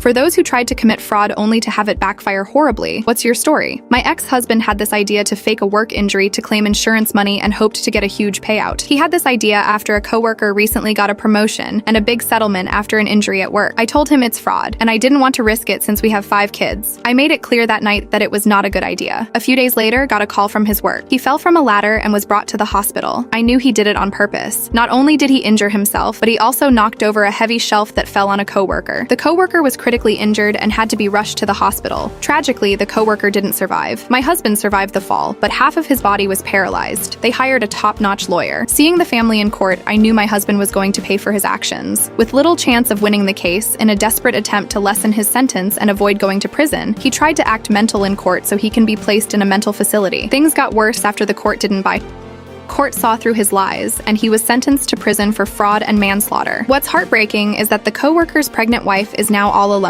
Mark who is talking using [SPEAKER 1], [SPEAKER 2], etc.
[SPEAKER 1] For those who tried to commit fraud only to have it backfire horribly, what's your story? My ex-husband had this idea to fake a work injury to claim insurance money and hoped to get a huge payout. He had this idea after a coworker recently got a promotion and a big settlement after an injury at work. I told him it's fraud, and I didn't want to risk it since we have 5 kids. I made it clear that night that it was not a good idea. A few days later, got a call from his work. He fell from a ladder and was brought to the hospital. I knew he did it on purpose. Not only did he injure himself, but he also knocked over a heavy shelf that fell on a coworker. The coworker was critically injured and had to be rushed to the hospital. Tragically, the coworker didn't survive. My husband survived the fall, but half of his body was paralyzed. They hired a top-notch lawyer. Seeing the family in court, I knew my husband was going to pay for his actions. With little chance of winning the case, in a desperate attempt to lessen his sentence and avoid going to prison, he tried to act mental in court so he can be placed in a mental facility. Things got worse after the court didn't buy. Court saw through his lies, and he was sentenced to prison for fraud and manslaughter. What's heartbreaking is that the coworker's pregnant wife is now all alone.